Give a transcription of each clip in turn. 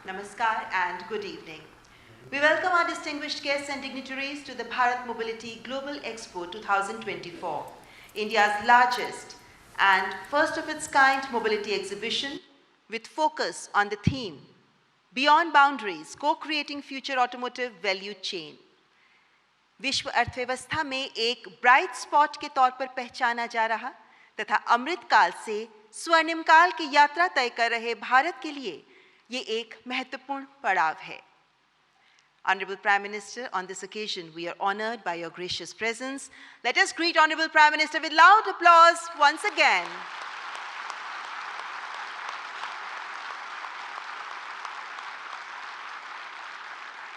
Namaskar and good evening. We welcome our distinguished guests and dignitaries to the Bharat Mobility Global Expo 2024, India's largest and first of its kind mobility exhibition with focus on the theme Beyond Boundaries, Co-Creating Future Automotive Value Chain. विश्व अर्थव्यवस्था में एक bright spot के तौर पर पहचाना जा रहा तथा अमृत काल से स्वर्णिम काल की यात्रा तय कर रहे भारत के लिए ये एक महत्वपूर्ण पड़ाव है. Honorable Prime Minister, on this occasion we are honored by your gracious presence. Let us greet Honorable Prime Minister with loud applause once again.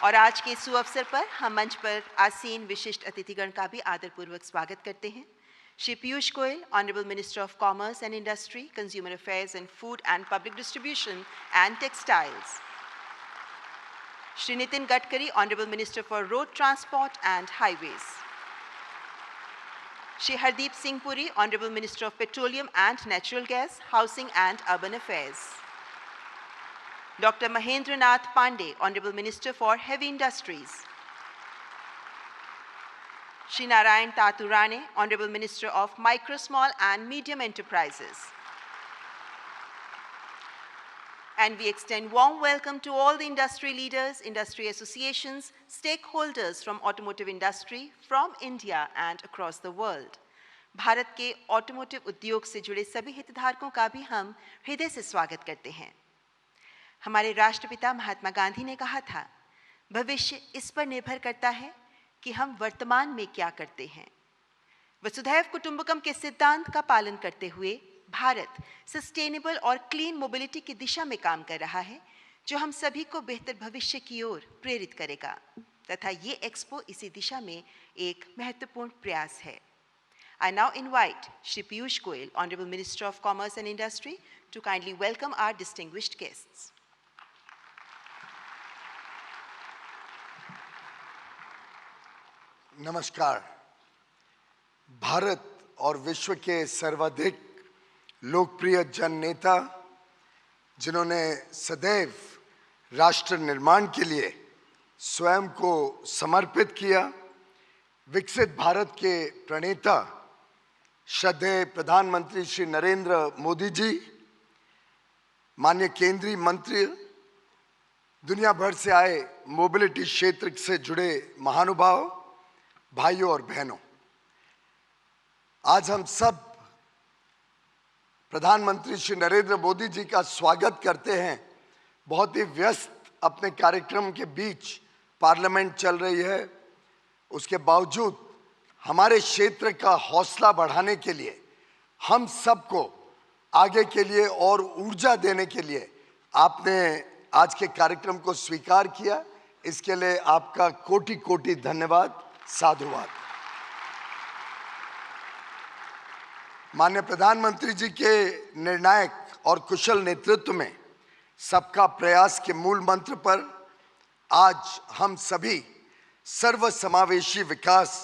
और आज के सुअवसर पर हम मंच पर आसीन विशिष्ट अतिथिगण का भी आदरपूर्वक स्वागत करते हैं. Shri Piyush Goyal, Honorable Minister of Commerce and Industry, Consumer Affairs and Food and Public Distribution and Textiles. Shri Nitin Gadkari, Honorable Minister for Road Transport and Highways. Shri Hardeep Singh Puri, Honorable Minister of Petroleum and Natural Gas, Housing and Urban Affairs. Dr. Mahendra Nath Pandey, Honorable Minister for Heavy Industries. Shri Narayan Taturane, Honorable Minister of Micro, Small and Medium Enterprises. And we extend warm welcome to all the industry leaders, industry associations, stakeholders from automotive industry from India and across the world. Bharat के automotive उद्योग से जुड़े सभी हितधारकों का भी हम हृदय से स्वागत करते हैं. हमारे राष्ट्रपिता महात्मा गांधी ने कहा था, भविष्य इस पर निर्भर करता है कि हम वर्तमान में क्या करते हैं. वसुधैव कुटुंबकम के सिद्धांत का पालन करते हुए भारत सस्टेनेबल और क्लीन मोबिलिटी की दिशा में काम कर रहा है, जो हम सभी को बेहतर भविष्य की ओर प्रेरित करेगा तथा ये एक्सपो इसी दिशा में एक महत्वपूर्ण प्रयास है. I now invite Shri Piyush Goyal, Honorable Minister of Commerce and Industry, to kindly welcome our distinguished guests. नमस्कार. भारत और विश्व के सर्वाधिक लोकप्रिय जन नेता, जिन्होंने सदैव राष्ट्र निर्माण के लिए स्वयं को समर्पित किया, विकसित भारत के प्रणेता श्रद्धेय प्रधानमंत्री श्री नरेंद्र मोदी जी, माननीय केंद्रीय मंत्री, दुनिया भर से आए मोबिलिटी क्षेत्र से जुड़े महानुभाव, भाइयों और बहनों, आज हम सब प्रधानमंत्री श्री नरेंद्र मोदी जी का स्वागत करते हैं. बहुत ही व्यस्त अपने कार्यक्रम के बीच पार्लियामेंट चल रही है, उसके बावजूद हमारे क्षेत्र का हौसला बढ़ाने के लिए, हम सबको आगे के लिए और ऊर्जा देने के लिए आपने आज के कार्यक्रम को स्वीकार किया. इसके लिए आपका कोटि कोटि धन्यवाद, साधुवाद. माननीय प्रधानमंत्री जी के निर्णायक और कुशल नेतृत्व में सबका प्रयास के मूल मंत्र पर आज हम सभी सर्वसमावेशी विकास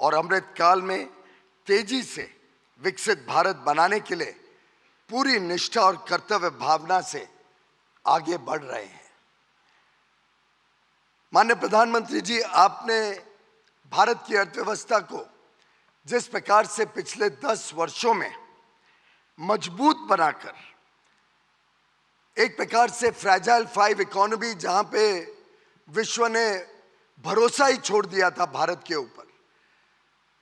और अमृत काल में तेजी से विकसित भारत बनाने के लिए पूरी निष्ठा और कर्तव्य भावना से आगे बढ़ रहे हैं. माननीय प्रधानमंत्री जी, आपने भारत की अर्थव्यवस्था को जिस प्रकार से पिछले 10 वर्षों में मजबूत बनाकर, एक प्रकार से फ्रैजाइल 5 इकोनॉमी, जहां पे विश्व ने भरोसा ही छोड़ दिया था भारत के ऊपर,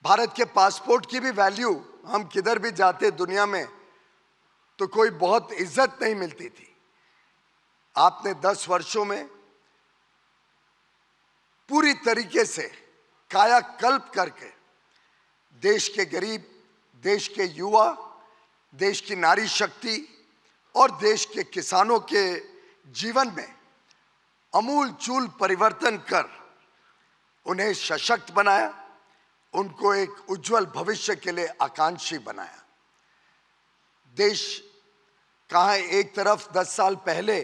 भारत के पासपोर्ट की भी वैल्यू, हम किधर भी जाते दुनिया में तो कोई बहुत इज्जत नहीं मिलती थी. आपने 10 वर्षों में पूरी तरीके से कायाकल्प करके देश के गरीब, देश के युवा, देश की नारी शक्ति और देश के किसानों के जीवन में अमूलचूल परिवर्तन कर उन्हें सशक्त बनाया, उनको एक उज्जवल भविष्य के लिए आकांक्षी बनाया. देश कहाँ एक तरफ 10 साल पहले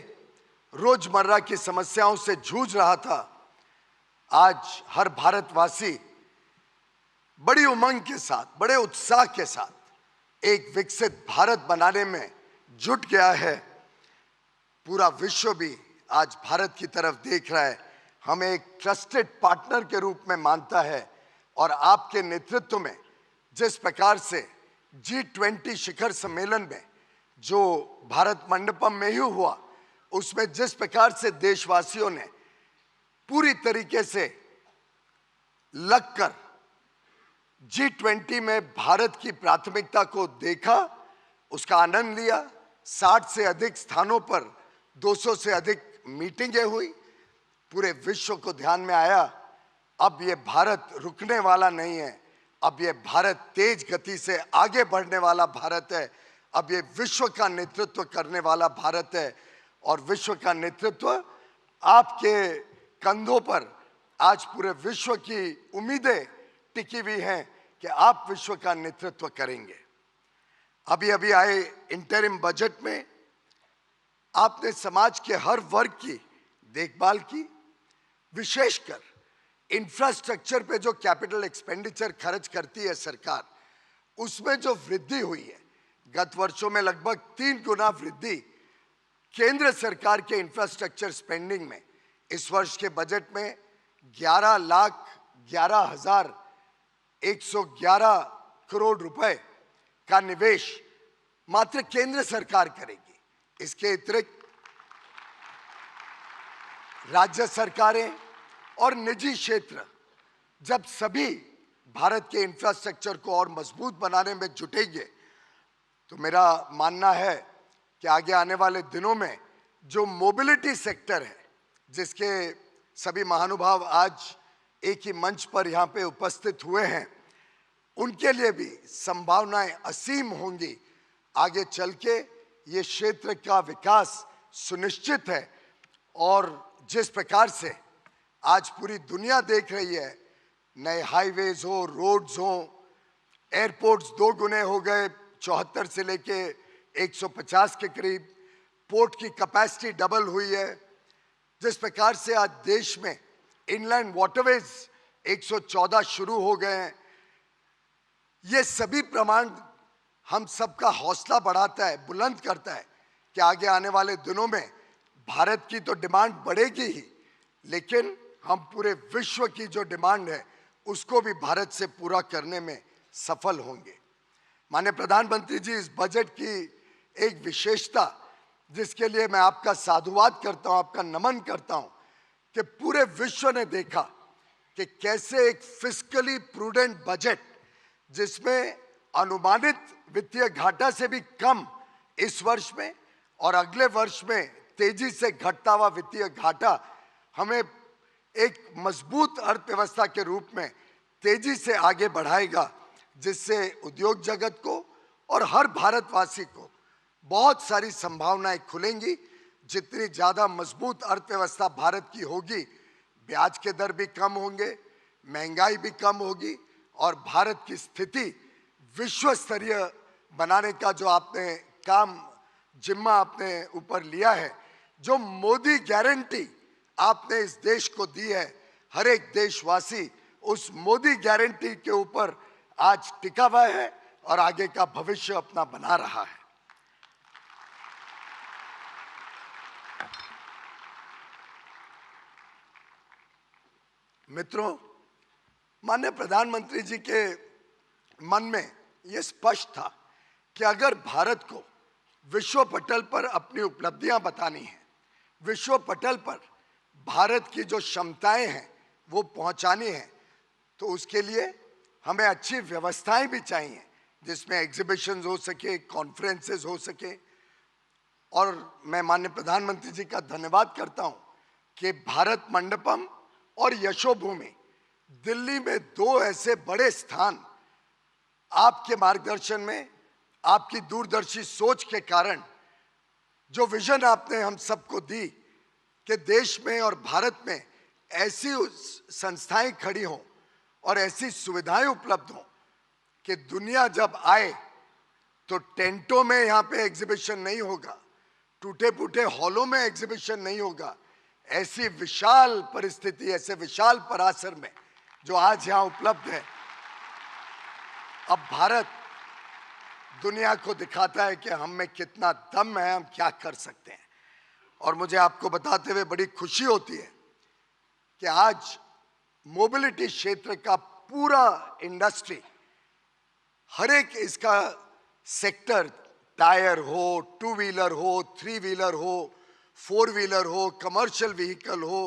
रोजमर्रा की समस्याओं से जूझ रहा था, आज हर भारतवासी बड़ी उमंग के साथ, बड़े उत्साह के साथ एक विकसित भारत बनाने में जुट गया है. पूरा विश्व भी आज भारत की तरफ देख रहा है, हमें एक ट्रस्टेड पार्टनर के रूप में मानता है। और आपके नेतृत्व में जिस प्रकार से G20 शिखर सम्मेलन में जो भारत मंडपम में ही हुआ, उसमें जिस प्रकार से देशवासियों ने पूरी तरीके से लगकर G20 में भारत की प्राथमिकता को देखा, उसका आनंद लिया। 60 से अधिक स्थानों पर 200 से अधिक मीटिंगें हुई, पूरे विश्व को ध्यान में आया। अब ये भारत रुकने वाला नहीं है, अब ये भारत तेज गति से आगे बढ़ने वाला भारत है। अब ये विश्व का नेतृत्व करने वाला भारत है और विश्व का नेतृत्व आपके कंधों पर आज पूरे विश्व की उम्मीदें टिकी हुई हैं कि आप विश्व का नेतृत्व करेंगे। अभी अभी आए इंटरिम बजट में आपने समाज के हर वर्ग की देखभाल की, विशेषकर इंफ्रास्ट्रक्चर पे जो कैपिटल एक्सपेंडिचर खर्च करती है सरकार, उसमें जो वृद्धि हुई है, गत वर्षों में लगभग 3 गुना वृद्धि केंद्र सरकार के इंफ्रास्ट्रक्चर स्पेंडिंग में। इस वर्ष के बजट में 11,11,111 करोड़ रुपए का निवेश मात्र केंद्र सरकार करेगी। इसके अतिरिक्त राज्य सरकारें और निजी क्षेत्र जब सभी भारत के इंफ्रास्ट्रक्चर को और मजबूत बनाने में जुटेंगे, तो मेरा मानना है कि आगे आने वाले दिनों में जो मोबिलिटी सेक्टर है, जिसके सभी महानुभाव आज एक ही मंच पर यहाँ पे उपस्थित हुए हैं, उनके लिए भी संभावनाएं असीम होंगी। आगे चल के ये क्षेत्र का विकास सुनिश्चित है। और जिस प्रकार से आज पूरी दुनिया देख रही है, नए हाईवेज हो, रोड्स हो, एयरपोर्ट्स 2 गुने हो गए, 74 से लेके 150 के करीब, पोर्ट की कैपेसिटी डबल हुई है। जिस प्रकार से आज देश में इनलैंड वाटरवेज 114 शुरू हो गए हैं, ये सभी प्रमाण हम सबका हौसला बढ़ाता है, बुलंद करता है कि आगे आने वाले दिनों में भारत की तो डिमांड बढ़ेगी ही, लेकिन हम पूरे विश्व की जो डिमांड है उसको भी भारत से पूरा करने में सफल होंगे। माननीय प्रधानमंत्री जी, इस बजट की एक विशेषता जिसके लिए मैं आपका साधुवाद करता हूं, आपका नमन करता हूं, कि पूरे विश्व ने देखा कि कैसे एक फिस्कली प्रूडेंट बजट, जिसमें अनुमानित वित्तीय घाटा से भी कम इस वर्ष में और अगले वर्ष में तेजी से घटता हुआ वित्तीय घाटा, हमें एक मजबूत अर्थव्यवस्था के रूप में तेजी से आगे बढ़ाएगा, जिससे उद्योग जगत को और हर भारतवासी को बहुत सारी संभावनाएं खुलेंगी। जितनी ज़्यादा मजबूत अर्थव्यवस्था भारत की होगी, ब्याज के दर भी कम होंगे, महंगाई भी कम होगी और भारत की स्थिति विश्व स्तरीय बनाने का जो आपने काम जिम्मा आपने ऊपर लिया है, जो मोदी गारंटी आपने इस देश को दी है, हर एक देशवासी उस मोदी गारंटी के ऊपर आज टिका हुआ है और आगे का भविष्य अपना बना रहा है। मित्रों, माननीय प्रधानमंत्री जी के मन में यह स्पष्ट था कि अगर भारत को विश्व पटल पर अपनी उपलब्धियां बतानी है, विश्व पटल पर भारत की जो क्षमताएं हैं वो पहुंचानी है, तो उसके लिए हमें अच्छी व्यवस्थाएं भी चाहिए, जिसमें एग्जीबिशंस हो सके, कॉन्फ्रेंसेस हो सके। और मैं माननीय प्रधानमंत्री जी का धन्यवाद करता हूं कि भारत मंडपम और यशोभूमि दिल्ली में 2 ऐसे बड़े स्थान आपके मार्गदर्शन में, आपकी दूरदर्शी सोच के कारण, जो विजन आपने हम सबको दी कि देश में और भारत में ऐसी संस्थाएं खड़ी हों और ऐसी सुविधाएं उपलब्ध हों कि दुनिया जब आए तो टेंटों में यहाँ पे एग्जीबिशन नहीं होगा, टूटे फूटे हॉलों में एग्जीबिशन नहीं होगा। ऐसी विशाल परिस्थिति, ऐसे विशाल परासर में जो आज यहाँ उपलब्ध है, अब भारत दुनिया को दिखाता है कि हम में कितना दम है, हम क्या कर सकते हैं। और मुझे आपको बताते हुए बड़ी खुशी होती है कि आज मोबिलिटी क्षेत्र का पूरा इंडस्ट्री, हर एक इसका सेक्टर, टायर हो, टू व्हीलर हो, थ्री व्हीलर हो, फोर व्हीलर हो, कमर्शियल व्हीकल हो,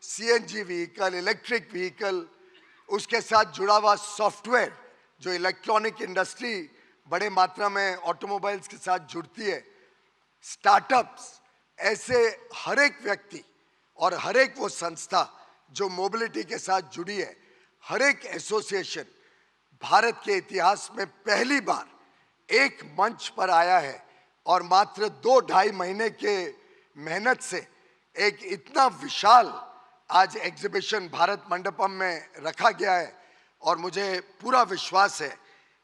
सीएनजी व्हीकल, इलेक्ट्रिक व्हीकल, उसके साथ जुड़ा हुआ सॉफ्टवेयर, जो इलेक्ट्रॉनिक इंडस्ट्री बड़े मात्रा में ऑटोमोबाइल्स के साथ जुड़ती है, स्टार्टअप्स, ऐसे हर एक व्यक्ति और हर एक वो संस्था जो मोबिलिटी के साथ जुड़ी है, हर एक एसोसिएशन भारत के इतिहास में पहली बार एक मंच पर आया है और मात्र 2-2.5 महीने के मेहनत से एक इतना विशाल आज एग्जीबिशन भारत मंडपम में रखा गया है। और मुझे पूरा विश्वास है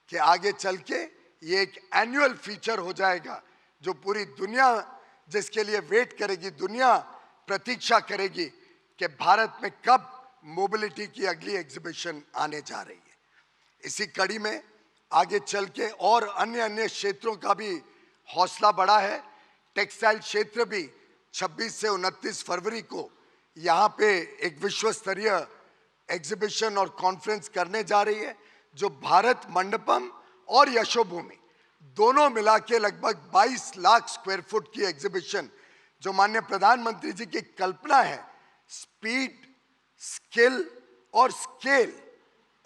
कि आगे चल के ये एक एनुअल फीचर हो जाएगा जो पूरी दुनिया जिसके लिए वेट करेगी, दुनिया प्रतीक्षा करेगी कि भारत में कब मोबिलिटी की अगली एग्जीबिशन आने जा रही है। इसी कड़ी में आगे चल के और अन्य क्षेत्रों का भी हौसला बढ़ा है। टेक्सटाइल क्षेत्र भी 26 से 29 फरवरी को यहाँ पे एक विश्व स्तरीय एग्जीबिशन और कॉन्फ्रेंस करने जा रही है, जो भारत मंडपम और यशोभूमि दोनों मिला के लगभग 22 लाख स्क्वायर फुट की एग्जीबिशन, जो माननीय प्रधानमंत्री जी की कल्पना है, स्पीड, स्किल और स्केल,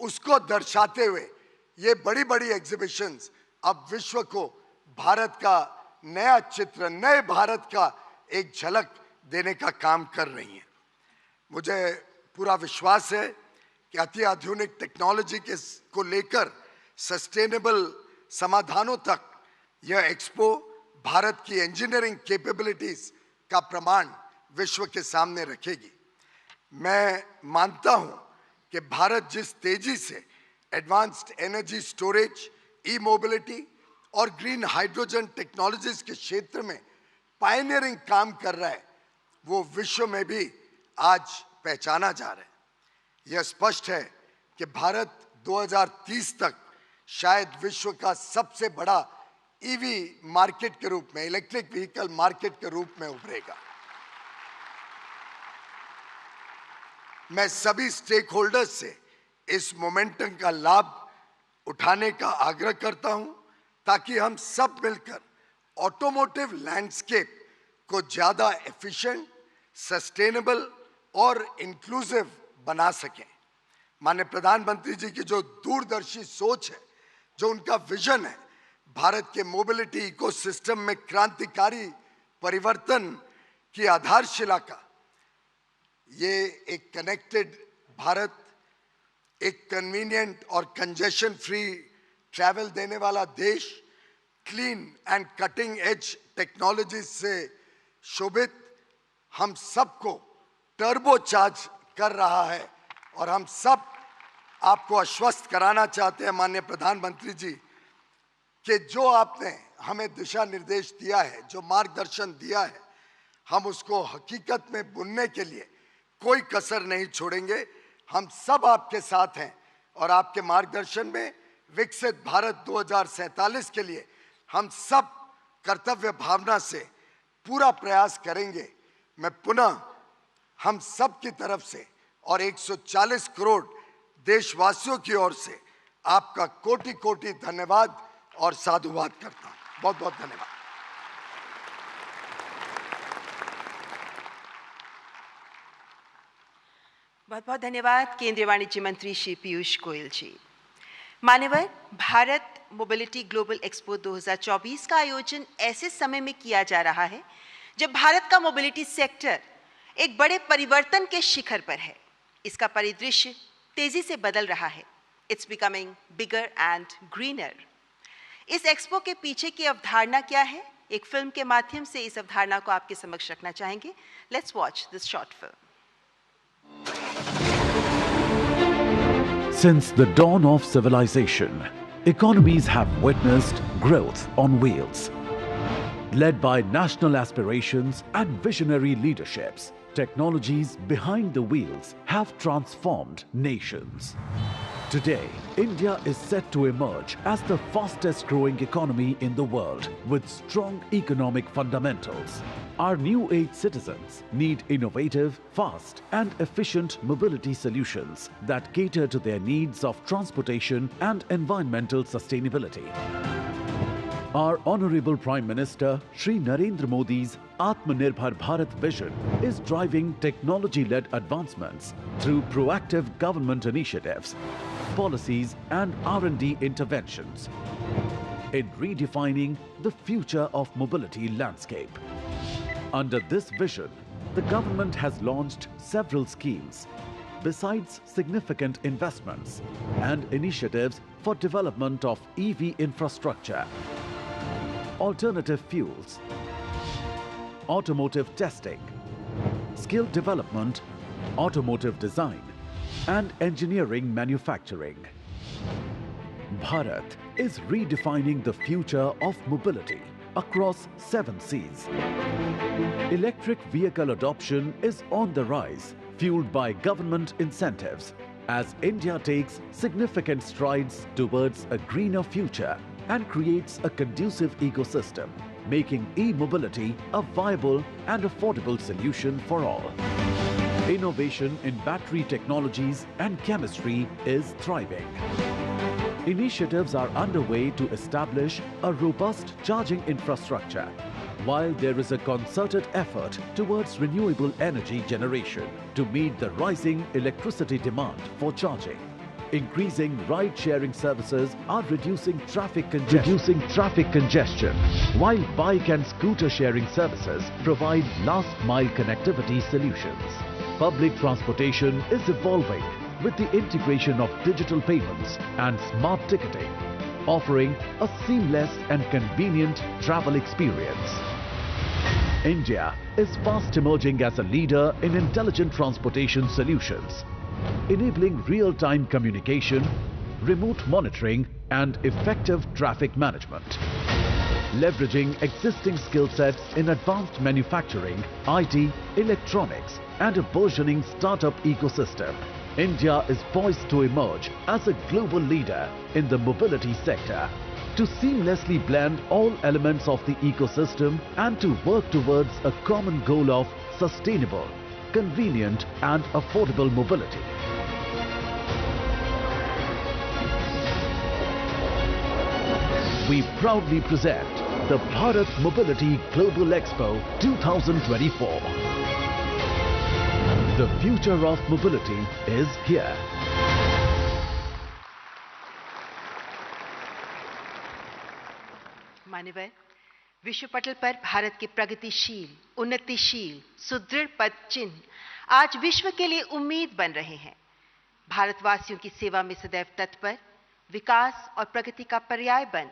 उसको दर्शाते हुए ये बड़ी बड़ी एग्जीबिशंस अब विश्व को भारत का नया चित्र, नए भारत का एक झलक देने का काम कर रही हैं। मुझे पूरा विश्वास है कि अति आधुनिक टेक्नोलॉजी को लेकर सस्टेनेबल समाधानों तक यह एक्सपो भारत की इंजीनियरिंग कैपेबिलिटीज का प्रमाण विश्व के सामने रखेगी। मैं मानता हूं कि भारत जिस तेजी से एडवांस्ड एनर्जी स्टोरेज, ई मोबिलिटी और ग्रीन हाइड्रोजन टेक्नोलॉजीज के क्षेत्र में पायनियरिंग काम कर रहा है, वो विश्व में भी आज पहचाना जा रहा है। यह स्पष्ट है कि भारत 2030 तक शायद विश्व का सबसे बड़ा ईवी मार्केट के रूप में, इलेक्ट्रिक व्हीकल मार्केट के रूप में उभरेगा। मैं सभी स्टेक होल्डर्स से इस मोमेंटम का लाभ उठाने का आग्रह करता हूं, ताकि हम सब मिलकर ऑटोमोटिव लैंडस्केप को ज्यादा एफिशिएंट, सस्टेनेबल और इंक्लूसिव बना सकें। माननीय प्रधानमंत्री जी की जो दूरदर्शी सोच है, जो उनका विजन है, भारत के मोबिलिटी इकोसिस्टम में क्रांतिकारी परिवर्तन की आधारशिला का, ये एक कनेक्टेड भारत, एक कन्वीनियंट और कंजेशन फ्री ट्रैवल देने वाला देश, clean and cutting edge technology से शोभित, हम सबको टर्बो चार्ज कर रहा है। और हम सब आपको आश्वस्त कराना चाहते हैं माननीय प्रधानमंत्री जी कि जो आपने हमें दिशा निर्देश दिया है, जो मार्गदर्शन दिया है, हम उसको हकीकत में बुनने के लिए कोई कसर नहीं छोड़ेंगे। हम सब आपके साथ हैं और आपके मार्गदर्शन में विकसित भारत 2047 के लिए हम सब कर्तव्य भावना से पूरा प्रयास करेंगे। मैं पुनः हम सब की तरफ से और 140 करोड़ देशवासियों की ओर से आपका कोटि कोटि धन्यवाद और साधुवाद करता हूं। बहुत बहुत धन्यवाद। बहुत बहुत धन्यवाद केंद्रीय वाणिज्य मंत्री श्री पीयूष गोयल जी। मान्यवर, भारत मोबिलिटी ग्लोबल एक्सपो 2024 का आयोजन ऐसे समय में किया जा रहा है जब भारत का मोबिलिटी सेक्टर एक बड़े परिवर्तन के शिखर पर है। इसका परिदृश्य तेजी से बदल रहा है। It's becoming bigger and greener. इस एक्सपो के पीछे की अवधारणा क्या है? एक फिल्म के माध्यम से इस अवधारणा को आपके समक्ष रखना चाहेंगे। Let's watch this short film. Since the dawn of civilization, economies have witnessed growth on wheels. Led by national aspirations and visionary leaderships, technologies behind the wheels have transformed nations. Today, India is set to emerge as the fastest growing economy in the world with strong economic fundamentals. Our new age citizens need innovative, fast and efficient mobility solutions that cater to their needs of transportation and environmental sustainability. Our Honorable Prime Minister Shri Narendra Modi's Atmanirbhar Bharat vision is driving technology-led advancements through proactive government initiatives, policies and R&D interventions in redefining the future of mobility landscape. Under this vision, the government has launched several schemes besides significant investments and initiatives for development of EV infrastructure, alternative fuels, automotive testing, skill development, automotive design, and engineering manufacturing. Bharat is redefining the future of mobility across 7 seas. Electric vehicle adoption is on the rise, fueled by government incentives, as India takes significant strides towards a greener future and creates a conducive ecosystem, making e-mobility a viable and affordable solution for all. Innovation in battery technologies and chemistry is thriving. Initiatives are underway to establish a robust charging infrastructure, while there is a concerted effort towards renewable energy generation to meet the rising electricity demand for charging. Increasing ride-sharing services are reducing traffic congestion, while bike and scooter sharing services provide last-mile connectivity solutions. Public transportation is evolving with the integration of digital payments and smart ticketing, offering a seamless and convenient travel experience. India is fast emerging as a leader in intelligent transportation solutions, enabling real-time communication, remote monitoring and effective traffic management. Leveraging existing skill sets in advanced manufacturing, IT, electronics and a burgeoning startup ecosystem, India is poised to emerge as a global leader in the mobility sector, to seamlessly blend all elements of the ecosystem and to work towards a common goal of sustainable, convenient and affordable mobility. We proudly present the Bharat Mobility Global Expo 2024. The future of mobility is here. मान्यवर, विश्व पटल पर भारत के प्रगतिशील, उन्नतिशील, सुदृढ़ पद चिन्ह आज विश्व के लिए उम्मीद बन रहे हैं। भारतवासियों की सेवा में सदैव तत्पर, विकास और प्रगति का पर्याय बन,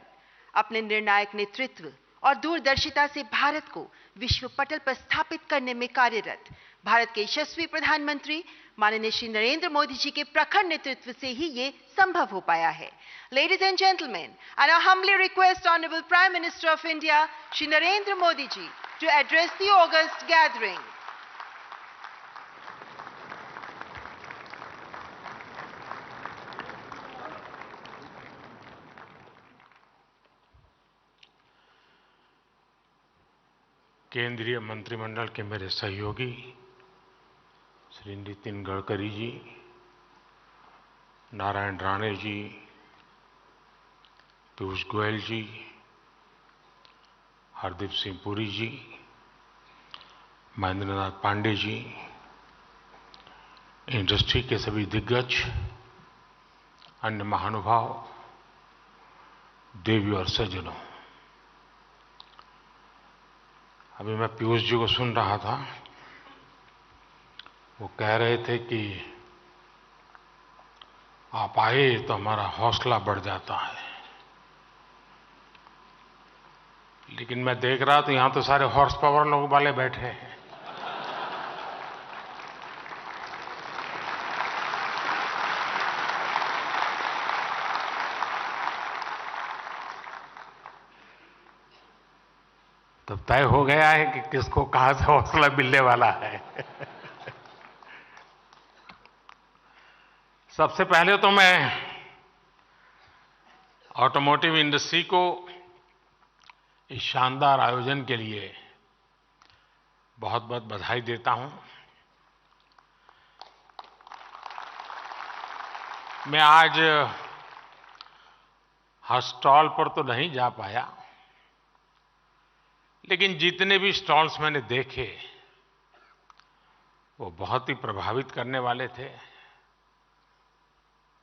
अपने निर्णायक नेतृत्व और दूरदर्शिता से भारत को विश्व पटल पर स्थापित करने में कार्यरत भारत के यशस्वी प्रधानमंत्री माननीय श्री नरेंद्र मोदी जी के प्रखर नेतृत्व से ही ये संभव हो पाया है। Ladies and gentlemen, and I humbly request Honorable Prime Minister of India, Shri Narendra Modi ji, to address the august gathering. केंद्रीय मंत्रिमंडल के मेरे सहयोगी श्री नितिन गडकरी जी, नारायण राणे जी, पीयूष गोयल जी, हरदीप सिंह पुरी जी, महेंद्र नाथ पांडे जी, इंडस्ट्री के सभी दिग्गज, अन्य महानुभाव, देवी और सज्जनों, अभी मैं पीयूष जी को सुन रहा था। वो कह रहे थे कि आप आए तो हमारा हौसला बढ़ जाता है, लेकिन मैं देख रहा तो यहां तो सारे हॉर्स पावर लोग वाले बैठे हैं। तब तय हो गया है कि किसको कहां से हौसला मिलने वाला है। सबसे पहले तो मैं ऑटोमोटिव इंडस्ट्री को इस शानदार आयोजन के लिए बहुत बहुत बधाई देता हूं। मैं आज हर स्टॉल पर तो नहीं जा पाया, लेकिन जितने भी स्टॉल्स मैंने देखे वो बहुत ही प्रभावित करने वाले थे।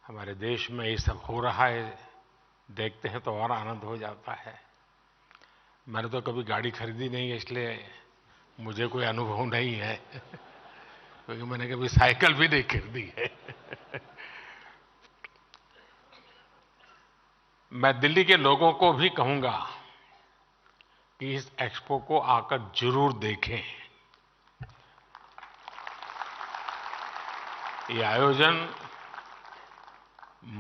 हमारे देश में ये सब हो रहा है, देखते हैं तो और आनंद हो जाता है। मैंने तो कभी गाड़ी खरीदी नहीं है, इसलिए मुझे कोई अनुभव नहीं है क्योंकि मैंने कभी साइकिल भी नहीं खरीदी है। मैं दिल्ली के लोगों को भी कहूंगा कि इस एक्सपो को आकर जरूर देखें। ये आयोजन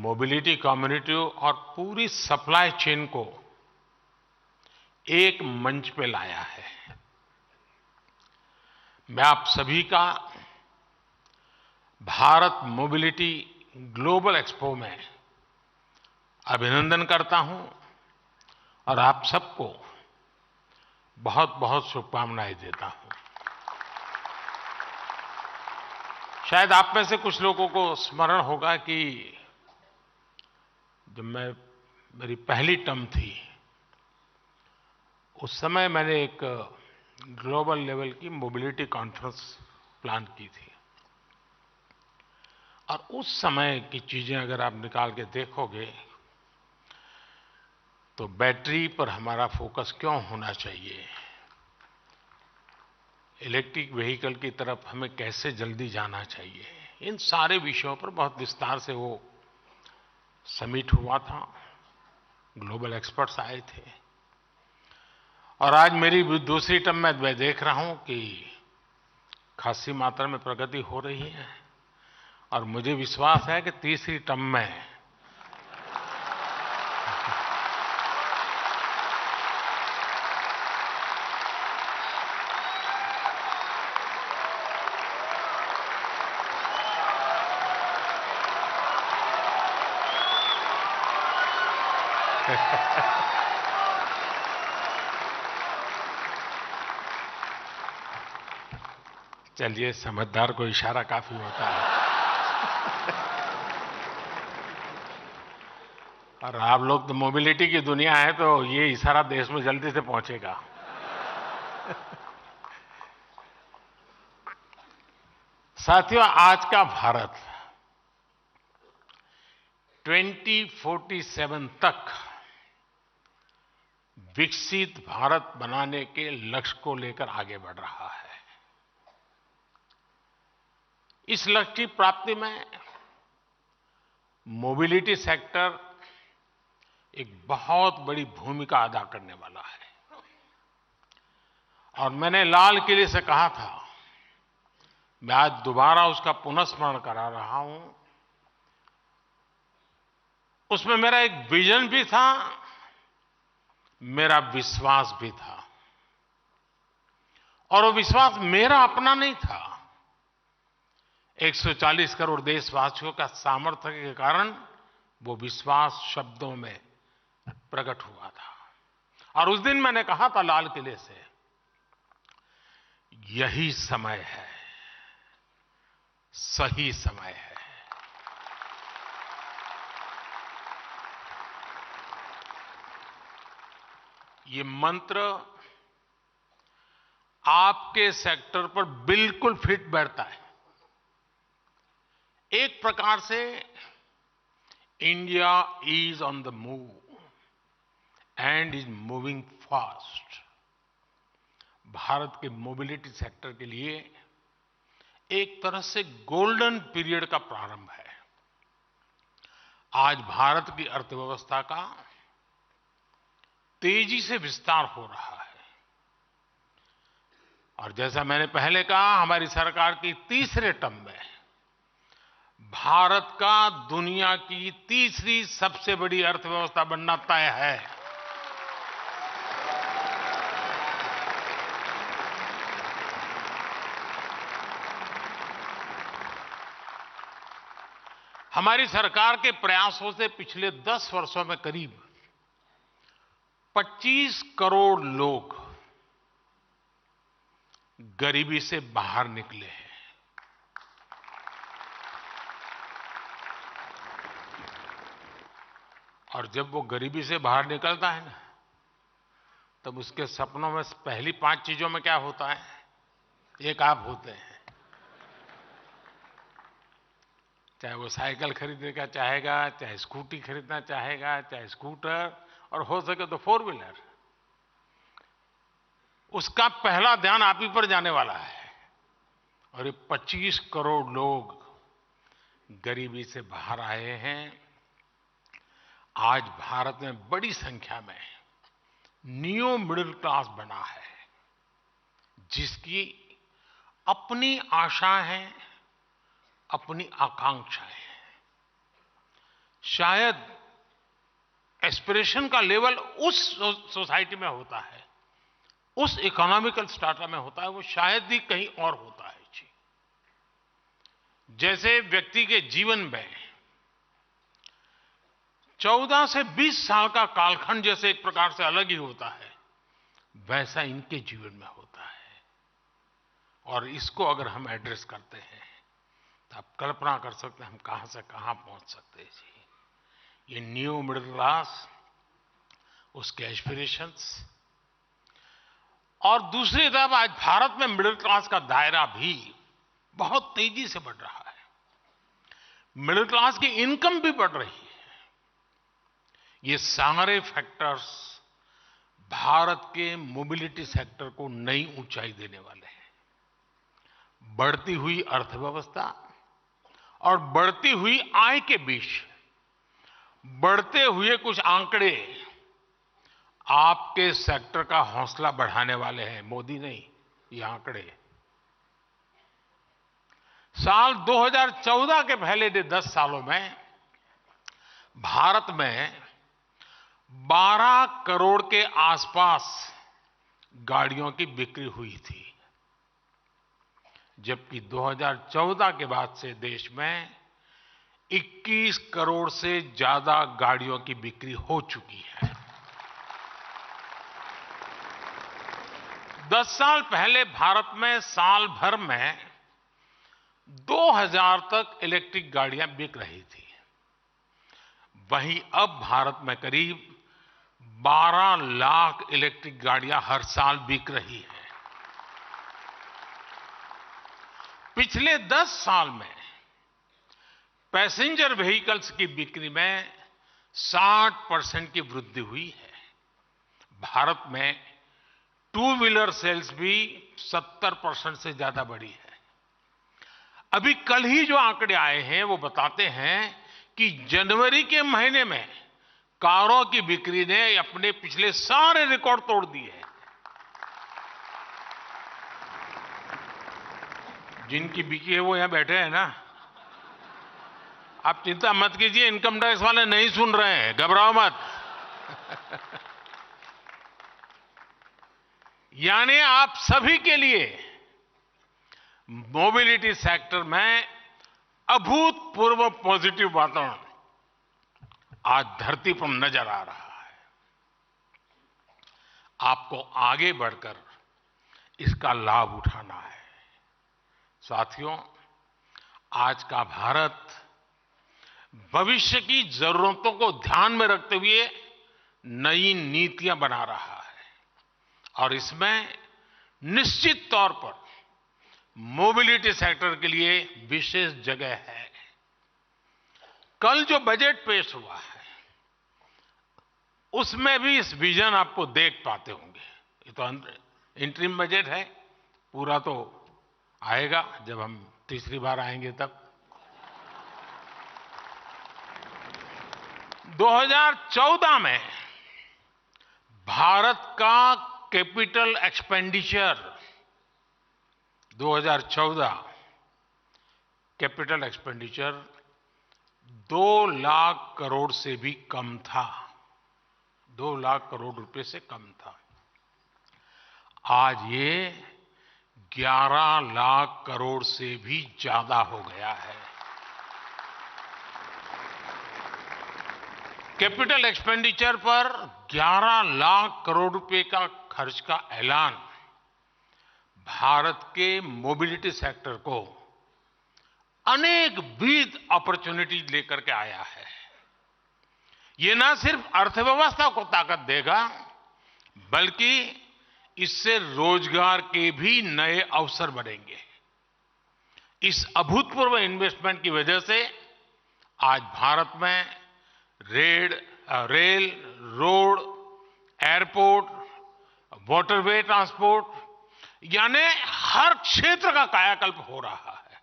मोबिलिटी कम्युनिटी और पूरी सप्लाई चेन को एक मंच पे लाया है। मैं आप सभी का भारत मोबिलिटी ग्लोबल एक्सपो में अभिनंदन करता हूं और आप सबको बहुत बहुत शुभकामनाएं देता हूं। शायद आप में से कुछ लोगों को स्मरण होगा कि जब मेरी पहली टर्म थी, उस समय मैंने एक ग्लोबल लेवल की मोबिलिटी कॉन्फ्रेंस प्लान की थी और उस समय की चीजें अगर आप निकाल के देखोगे तो बैटरी पर हमारा फोकस क्यों होना चाहिए, इलेक्ट्रिक व्हीकल की तरफ हमें कैसे जल्दी जाना चाहिए, इन सारे विषयों पर बहुत विस्तार से वो समिट हुआ था। ग्लोबल एक्सपर्ट्स आए थे और आज मेरी दूसरी टर्म में मैं देख रहा हूं कि खासी मात्रा में प्रगति हो रही है और मुझे विश्वास है कि तीसरी टर्म में चलिए, समझदार को इशारा काफी होता है। और आप लोग तो मोबिलिटी की दुनिया है, तो ये इशारा देश में जल्दी से पहुंचेगा। साथियों, आज का भारत 2047 तक विकसित भारत बनाने के लक्ष्य को लेकर आगे बढ़ रहा है। इस लक्ष्य की प्राप्ति में मोबिलिटी सेक्टर एक बहुत बड़ी भूमिका अदा करने वाला है। और मैंने लाल किले से कहा था, मैं आज दोबारा उसका पुनःस्मरण करा रहा हूं। उसमें मेरा एक विजन भी था, मेरा विश्वास भी था और वो विश्वास मेरा अपना नहीं था, 140 करोड़ देशवासियों का सामर्थ्य के कारण वो विश्वास शब्दों में प्रकट हुआ था। और उस दिन मैंने कहा था लाल किले से, यही समय है, सही समय है। ये मंत्र आपके सेक्टर पर बिल्कुल फिट बैठता है। एक प्रकार से India is on the move and is moving fast. Bharat के मोबिलिटी सेक्टर के लिए एक तरह से गोल्डन पीरियड का प्रारंभ है। आज भारत की अर्थव्यवस्था का तेजी से विस्तार हो रहा है और जैसा मैंने पहले कहा, हमारी सरकार की तीसरे टर्म में भारत का दुनिया की तीसरी सबसे बड़ी अर्थव्यवस्था बनना तय है। हमारी सरकार के प्रयासों से पिछले 10 वर्षों में करीब 25 करोड़ लोग गरीबी से बाहर निकले हैं। और जब वो गरीबी से बाहर निकलता है ना, तब उसके सपनों में पहली 5 चीजों में क्या होता है? एक आप होते हैं। चाहे वो साइकिल खरीदने का चाहेगा, चाहे स्कूटी खरीदना चाहेगा, चाहे स्कूटर, और हो सके तो 4 व्हीलर। उसका पहला ध्यान आप ही पर जाने वाला है। और ये 25 करोड़ लोग गरीबी से बाहर आए हैं। आज भारत में बड़ी संख्या में न्यू मिडिल क्लास बना है, जिसकी अपनी आशाएं हैं, अपनी आकांक्षाएं हैं। शायद एस्पिरेशन का लेवल उस सोसाइटी में होता है, उस इकोनॉमिकल स्ट्राटा में होता है, वो शायद ही कहीं और होता है जी। जैसे व्यक्ति के जीवन में 14 से 20 साल का कालखंड जैसे एक प्रकार से अलग ही होता है, वैसा इनके जीवन में होता है। और इसको अगर हम एड्रेस करते हैं तो आप कल्पना कर सकते हैं हम कहां से कहां पहुंच सकते हैं जी। ये न्यू मिडिल क्लास, उसके एस्पिरेशंस, और दूसरी तरफ आज भारत में मिडिल क्लास का दायरा भी बहुत तेजी से बढ़ रहा है। मिडिल क्लास की इनकम भी बढ़ रही है। ये सारे फैक्टर्स भारत के मोबिलिटी सेक्टर को नई ऊंचाई देने वाले हैं। बढ़ती हुई अर्थव्यवस्था और बढ़ती हुई आय के बीच बढ़ते हुए कुछ आंकड़े आपके सेक्टर का हौसला बढ़ाने वाले हैं। मोदी नहीं, ये आंकड़े। साल 2014 के पहले 10 सालों में भारत में 12 करोड़ के आसपास गाड़ियों की बिक्री हुई थी, जबकि 2014 के बाद से देश में 21 करोड़ से ज्यादा गाड़ियों की बिक्री हो चुकी है। 10 साल पहले भारत में साल भर में 2000 तक इलेक्ट्रिक गाड़ियां बिक रही थी। वहीं अब भारत में करीब 12 लाख इलेक्ट्रिक गाड़ियां हर साल बिक रही हैं। पिछले 10 साल में पैसेंजर व्हीकल्स की बिक्री में 60% की वृद्धि हुई है। भारत में 2 व्हीलर सेल्स भी 70% से ज्यादा बढ़ी है। अभी कल ही जो आंकड़े आए हैं वो बताते हैं कि जनवरी के महीने में कारों की बिक्री ने अपने पिछले सारे रिकॉर्ड तोड़ दिए हैं। जिनकी बिकी है वो यहां बैठे हैं ना। आप चिंता मत कीजिए, इनकम टैक्स वाले नहीं सुन रहे हैं, घबराओ मत। यानी आप सभी के लिए मोबिलिटी सेक्टर में अभूतपूर्व पॉजिटिव वातावरण आज धरती पर नजर आ रहा है। आपको आगे बढ़कर इसका लाभ उठाना है। साथियों, आज का भारत भविष्य की जरूरतों को ध्यान में रखते हुए नई नीतियां बना रहा है, और इसमें निश्चित तौर पर मोबिलिटी सेक्टर के लिए विशेष जगह है। कल जो बजट पेश हुआ है उसमें भी इस विजन आपको देख पाते होंगे। ये तो इंटरिम बजट है, पूरा तो आएगा जब हम तीसरी बार आएंगे तब। 2014 में भारत का capital expenditure 2014 capital expenditure 2 lakh crore से भी कम था। 2 लाख करोड़ रुपए से कम था। आज ये 11 लाख करोड़ से भी ज्यादा हो गया है। कैपिटल एक्सपेंडिचर पर 11 लाख करोड़ रुपए का खर्च का ऐलान भारत के मोबिलिटी सेक्टर को अनेक विद अपॉर्चुनिटीज लेकर के आया है। ये न सिर्फ अर्थव्यवस्था को ताकत देगा, बल्कि इससे रोजगार के भी नए अवसर बनेंगे। इस अभूतपूर्व इन्वेस्टमेंट की वजह से आज भारत में rail, road, airport, waterway transport यानी हर क्षेत्र का कायाकल्प हो रहा है।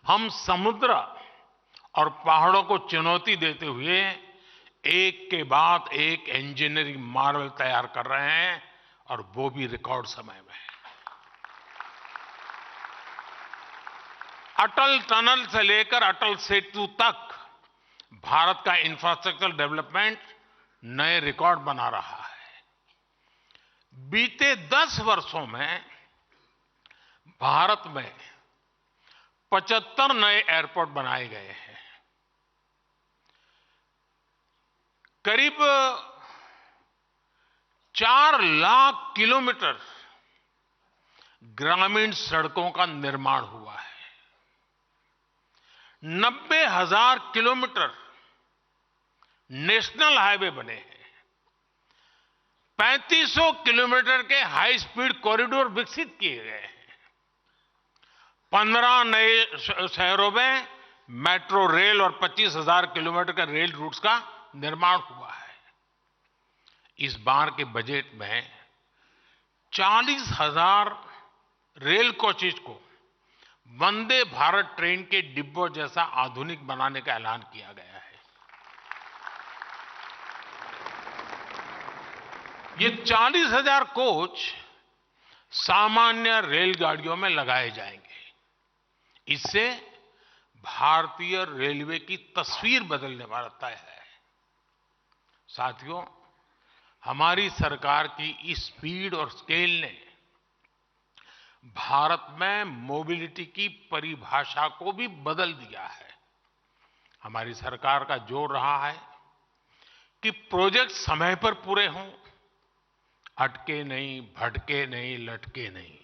हम समुद्र और पहाड़ों को चुनौती देते हुए एक के बाद एक इंजीनियरिंग मार्वल तैयार कर रहे हैं, और वो भी रिकॉर्ड समय में। अटल टनल से लेकर अटल सेतु तक भारत का इंफ्रास्ट्रक्चर डेवलपमेंट नए रिकॉर्ड बना रहा है। बीते 10 वर्षों में भारत में 75 नए एयरपोर्ट बनाए गए हैं। करीब 4 लाख किलोमीटर ग्रामीण सड़कों का निर्माण हुआ है। 90,000 किलोमीटर नेशनल हाईवे बने हैं। 3500 किलोमीटर के हाई स्पीड कॉरिडोर विकसित किए गए हैं। 15 नए शहरों में मेट्रो रेल और 25,000 किलोमीटर के रेल रूट्स का निर्माण हुआ है। इस बार के बजट में 40,000 रेल कोचेज को वंदे भारत ट्रेन के डिब्बों जैसा आधुनिक बनाने का ऐलान किया गया है। ये 40,000 कोच सामान्य रेलगाड़ियों में लगाए जाएंगे। इससे भारतीय रेलवे की तस्वीर बदलने वाला तय है। साथियों, हमारी सरकार की इस स्पीड और स्केल ने भारत में मोबिलिटी की परिभाषा को भी बदल दिया है। हमारी सरकार का जोर रहा है कि प्रोजेक्ट समय पर पूरे हों, अटके नहीं, भटके नहीं, लटके नहीं।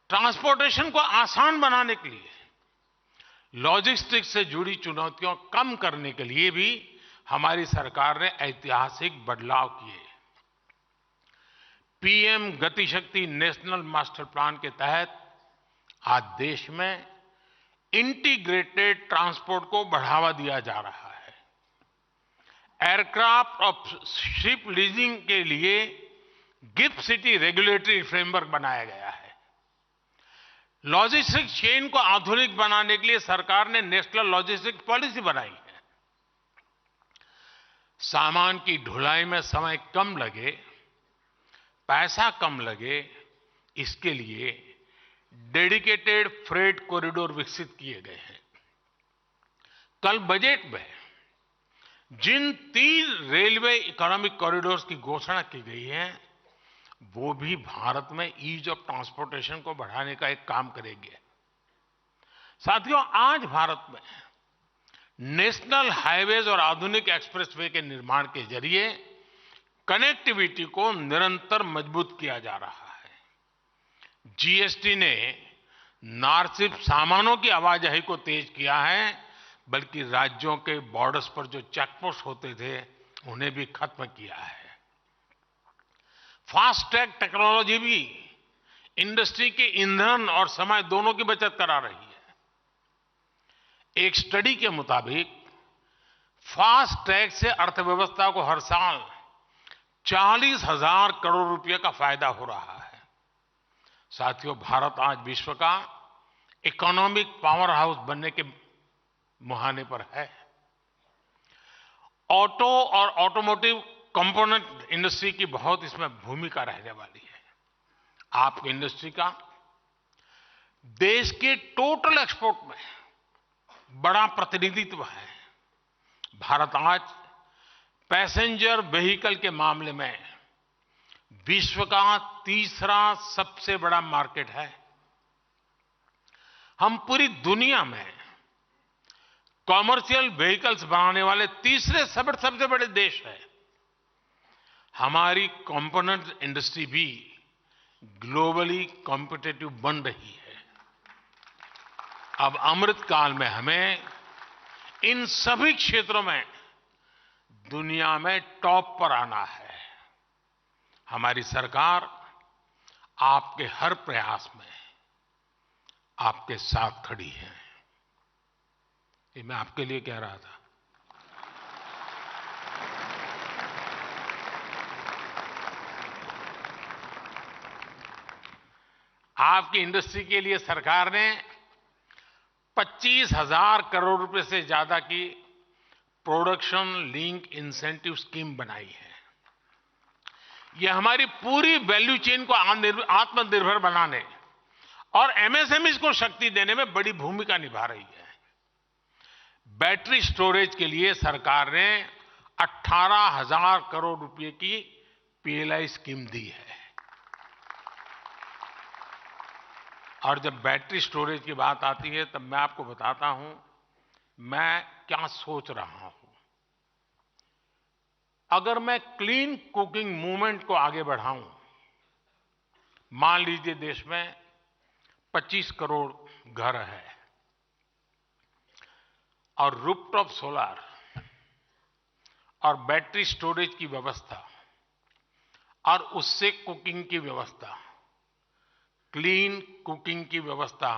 ट्रांसपोर्टेशन को आसान बनाने के लिए, लॉजिस्टिक्स से जुड़ी चुनौतियों कम करने के लिए भी हमारी सरकार ने ऐतिहासिक बदलाव किए। पीएम गति शक्ति नेशनल मास्टर प्लान के तहत आज देश में इंटीग्रेटेड ट्रांसपोर्ट को बढ़ावा दिया जा रहा है। एयरक्राफ्ट और शिप लीजिंग के लिए गिफ्ट सिटी रेगुलेटरी फ्रेमवर्क बनाया गया है। लॉजिस्टिक्स चेन को आधुनिक बनाने के लिए सरकार ने नेशनल लॉजिस्टिक्स पॉलिसी बनाई है। सामान की ढुलाई में समय कम लगे, पैसा कम लगे, इसके लिए डेडिकेटेड फ्रेट कॉरिडोर विकसित किए गए हैं। कल बजट में जिन 3 रेलवे इकोनॉमिक कॉरिडोर्स की घोषणा की गई है, वो भी भारत में ईज ऑफ ट्रांसपोर्टेशन को बढ़ाने का एक काम करेंगे। साथियों, आज भारत में नेशनल हाईवेज और आधुनिक एक्सप्रेसवे के निर्माण के जरिए कनेक्टिविटी को निरंतर मजबूत किया जा रहा है। जीएसटी ने न सिर्फ सामानों की आवाजाही को तेज किया है, बल्कि राज्यों के बॉर्डर्स पर जो चेकपोस्ट होते थे, उन्हें भी खत्म किया है। फास्ट ट्रैक टेक्नोलॉजी भी इंडस्ट्री के ईंधन और समय दोनों की बचत करा रही है। एक स्टडी के मुताबिक फास्ट ट्रैक से अर्थव्यवस्था को हर साल 40,000 करोड़ रुपए का फायदा हो रहा है। साथियों, भारत आज विश्व का इकोनॉमिक पावर हाउस बनने के मुहाने पर है। ऑटो और ऑटोमोटिव कंपोनेंट इंडस्ट्री की बहुत इसमें भूमिका रहने वाली है। आपकी इंडस्ट्री का देश के टोटल एक्सपोर्ट में बड़ा प्रतिनिधित्व है। भारत आज पैसेंजर व्हीकल के मामले में विश्व का 3रा सबसे बड़ा मार्केट है। हम पूरी दुनिया में कॉमर्शियल व्हीकल्स बनाने वाले तीसरे सबसे बड़े देश है। हमारी कंपोनेंट इंडस्ट्री भी ग्लोबली कॉम्पिटिटिव बन रही है। अब अमृत काल में हमें इन सभी क्षेत्रों में दुनिया में टॉप पर आना है। हमारी सरकार आपके हर प्रयास में आपके साथ खड़ी है। ये मैं आपके लिए कह रहा था। आपकी इंडस्ट्री के लिए सरकार ने 25,000 करोड़ रुपए से ज्यादा की प्रोडक्शन लिंक इंसेंटिव स्कीम बनाई है। यह हमारी पूरी वैल्यू चेन को आत्मनिर्भर बनाने और एमएसएमई को शक्ति देने में बड़ी भूमिका निभा रही है। बैटरी स्टोरेज के लिए सरकार ने 18,000 करोड़ रुपए की पीएलआई स्कीम दी है। और जब बैटरी स्टोरेज की बात आती है तब मैं आपको बताता हूं मैं क्या सोच रहा हूं। अगर मैं क्लीन कुकिंग मूवमेंट को आगे बढ़ाऊं, मान लीजिए देश में 25 करोड़ घर है और रूफटॉप सोलर और बैटरी स्टोरेज की व्यवस्था और उससे कुकिंग की व्यवस्था, क्लीन कुकिंग की व्यवस्था,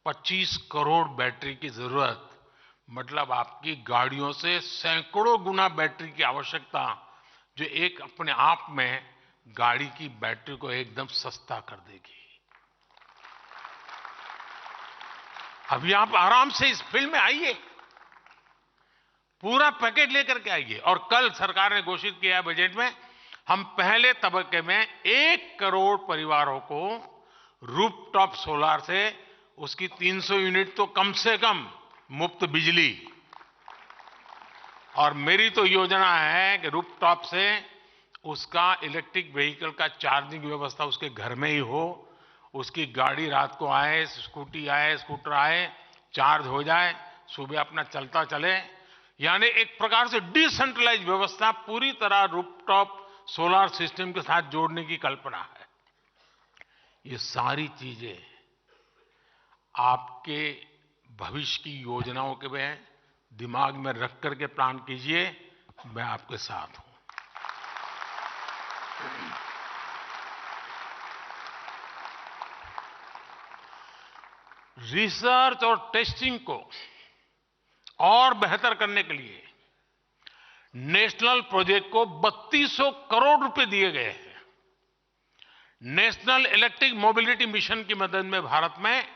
25 करोड़ बैटरी की जरूरत, मतलब आपकी गाड़ियों से सैकड़ों गुना बैटरी की आवश्यकता, जो एक अपने आप में गाड़ी की बैटरी को एकदम सस्ता कर देगी। अभी आप आराम से इस फील्ड में आइए, पूरा पैकेज लेकर के आइए। और कल सरकार ने घोषित किया है बजट में, हम पहले तबक्के में 1 करोड़ परिवारों को रूफटॉप सोलर से उसकी 300 यूनिट तो कम से कम मुफ्त बिजली। और मेरी तो योजना है कि रूफटॉप से उसका इलेक्ट्रिक व्हीकल का चार्जिंग व्यवस्था उसके घर में ही हो, उसकी गाड़ी रात को आए, स्कूटी आए, स्कूटर आए, चार्ज हो जाए, सुबह अपना चलता चले। यानी एक प्रकार से डिसेंट्रलाइज व्यवस्था पूरी तरह रूफटॉप सोलर सिस्टम के साथ जोड़ने की कल्पना है। ये सारी चीजें आपके भविष्य की योजनाओं के में दिमाग में रख करके प्लान कीजिए, मैं आपके साथ हूं। रिसर्च और टेस्टिंग को और बेहतर करने के लिए नेशनल प्रोजेक्ट को 3200 करोड़ रुपए दिए गए हैं। नेशनल इलेक्ट्रिक मोबिलिटी मिशन की मदद में भारत में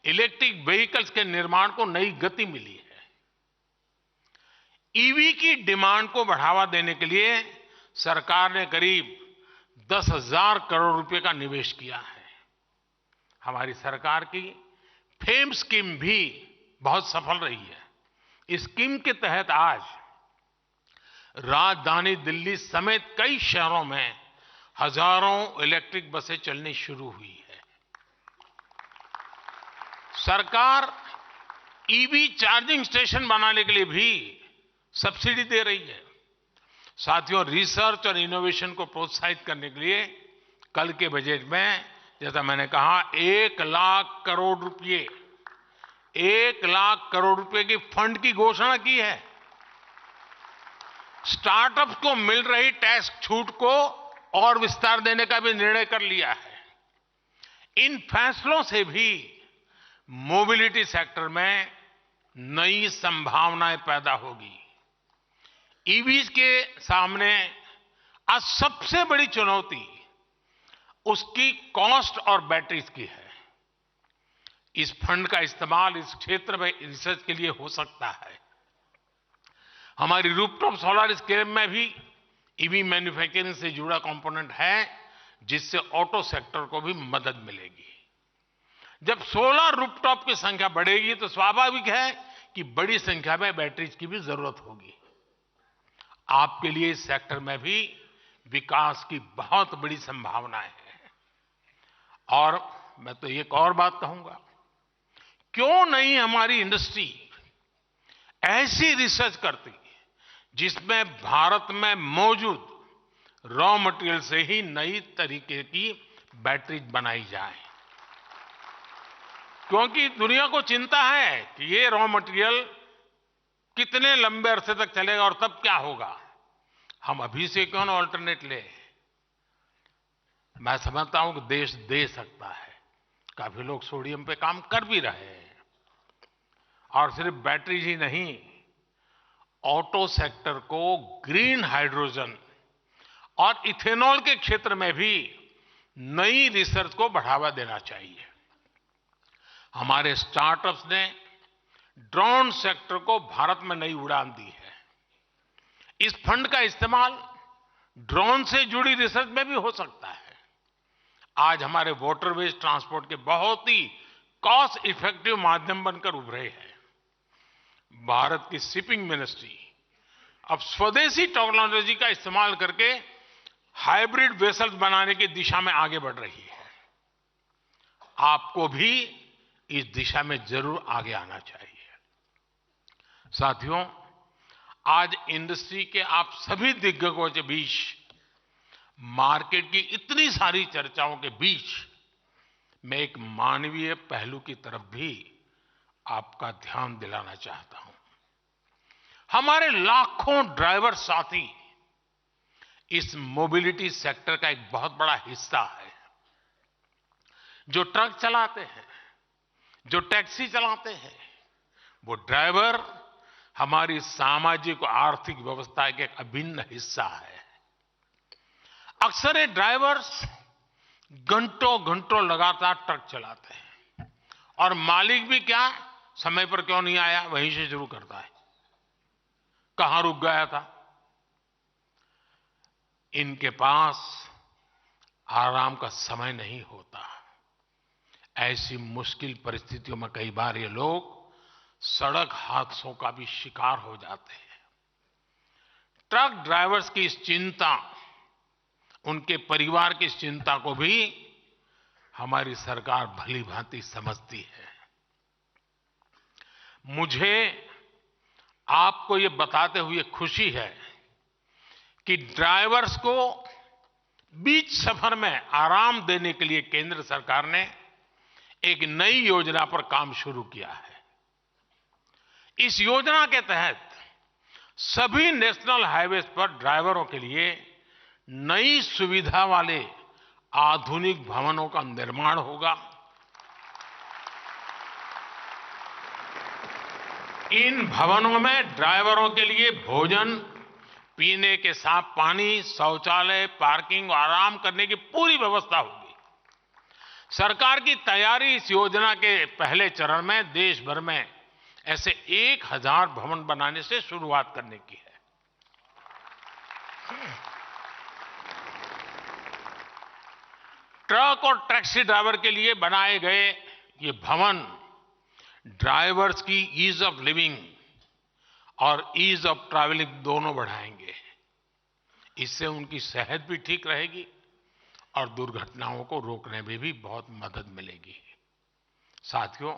इलेक्ट्रिक व्हीकल्स के निर्माण को नई गति मिली है। ईवी की डिमांड को बढ़ावा देने के लिए सरकार ने करीब 10,000 करोड़ रुपए का निवेश किया है। हमारी सरकार की फेम स्कीम भी बहुत सफल रही है। इस स्कीम के तहत आज राजधानी दिल्ली समेत कई शहरों में हजारों इलेक्ट्रिक बसें चलनी शुरू हुई है। सरकार ईवी चार्जिंग स्टेशन बनाने के लिए भी सब्सिडी दे रही है। साथियों, रिसर्च और इनोवेशन को प्रोत्साहित करने के लिए कल के बजट में, जैसा मैंने कहा, 1 लाख करोड़ रुपए 1 लाख करोड़ रुपए की फंड की घोषणा की है। स्टार्टअप को मिल रही टैक्स छूट को और विस्तार देने का भी निर्णय कर लिया है। इन फैसलों से भी मोबिलिटी सेक्टर में नई संभावनाएं पैदा होगी। ईवीज के सामने आज सबसे बड़ी चुनौती उसकी कॉस्ट और बैटरीज की है। इस फंड का इस्तेमाल इस क्षेत्र में रिसर्च के लिए हो सकता है। हमारी रूफटॉप सोलर स्कीम में भी ईवी मैन्युफैक्चरिंग से जुड़ा कंपोनेंट है, जिससे ऑटो सेक्टर को भी मदद मिलेगी। जब सोलर रूफटॉप की संख्या बढ़ेगी तो स्वाभाविक है कि बड़ी संख्या में बैटरीज की भी जरूरत होगी। आपके लिए इस सेक्टर में भी विकास की बहुत बड़ी संभावनाएं हैं। और मैं तो एक और बात कहूंगा, क्यों नहीं हमारी इंडस्ट्री ऐसी रिसर्च करती जिसमें भारत में मौजूद रॉ मटेरियल से ही नई तरीके की बैटरी बनाई जाए। क्योंकि दुनिया को चिंता है कि ये रॉ मटेरियल कितने लंबे अरसे तक चलेगा और तब क्या होगा। हम अभी से क्यों ना ऑल्टरनेट ले। मैं समझता हूं कि देश दे सकता है। काफी लोग सोडियम पे काम कर भी रहे हैं। और सिर्फ बैटरीज ही नहीं, ऑटो सेक्टर को ग्रीन हाइड्रोजन और इथेनॉल के क्षेत्र में भी नई रिसर्च को बढ़ावा देना चाहिए। हमारे स्टार्टअप्स ने ड्रोन सेक्टर को भारत में नई उड़ान दी है। इस फंड का इस्तेमाल ड्रोन से जुड़ी रिसर्च में भी हो सकता है। आज हमारे वाटरवेज ट्रांसपोर्ट के बहुत ही कॉस्ट इफेक्टिव माध्यम बनकर उभरे हैं। भारत की शिपिंग मिनिस्ट्री अब स्वदेशी टेक्नोलॉजी का इस्तेमाल करके हाइब्रिड वेसल्स बनाने की दिशा में आगे बढ़ रही है। आपको भी इस दिशा में जरूर आगे आना चाहिए। साथियों, आज इंडस्ट्री के आप सभी दिग्गजों के बीच, मार्केट की इतनी सारी चर्चाओं के बीच, मैं एक मानवीय पहलू की तरफ भी आपका ध्यान दिलाना चाहता हूं। हमारे लाखों ड्राइवर साथी इस मोबिलिटी सेक्टर का एक बहुत बड़ा हिस्सा है। जो ट्रक चलाते हैं, जो टैक्सी चलाते हैं, वो ड्राइवर हमारी सामाजिक और आर्थिक व्यवस्था का एक अभिन्न हिस्सा है। अक्सर ये ड्राइवर्स घंटों घंटों लगातार ट्रक चलाते हैं और मालिक भी क्या समय पर क्यों नहीं आया वहीं से शुरू करता है, कहां रुक गया था। इनके पास आराम का समय नहीं होता। ऐसी मुश्किल परिस्थितियों में कई बार ये लोग सड़क हादसों का भी शिकार हो जाते हैं। ट्रक ड्राइवर्स की इस चिंता, उनके परिवार की इस चिंता को भी हमारी सरकार भली भांति समझती है। मुझे आपको ये बताते हुए खुशी है कि ड्राइवर्स को बीच सफर में आराम देने के लिए केंद्र सरकार ने एक नई योजना पर काम शुरू किया है। इस योजना के तहत सभी नेशनल हाईवेज पर ड्राइवरों के लिए नई सुविधा वाले आधुनिक भवनों का निर्माण होगा। इन भवनों में ड्राइवरों के लिए भोजन, पीने के साफ पानी, शौचालय, पार्किंग और आराम करने की पूरी व्यवस्था होगी। सरकार की तैयारी इस योजना के पहले चरण में देश भर में ऐसे 1000 भवन बनाने से शुरुआत करने की है। ट्रक और टैक्सी ड्राइवर के लिए बनाए गए ये भवन ड्राइवर्स की ईज ऑफ लिविंग और ईज ऑफ ट्रैवलिंग दोनों बढ़ाएंगे। इससे उनकी सेहत भी ठीक रहेगी और दुर्घटनाओं को रोकने में भी बहुत मदद मिलेगी। साथियों,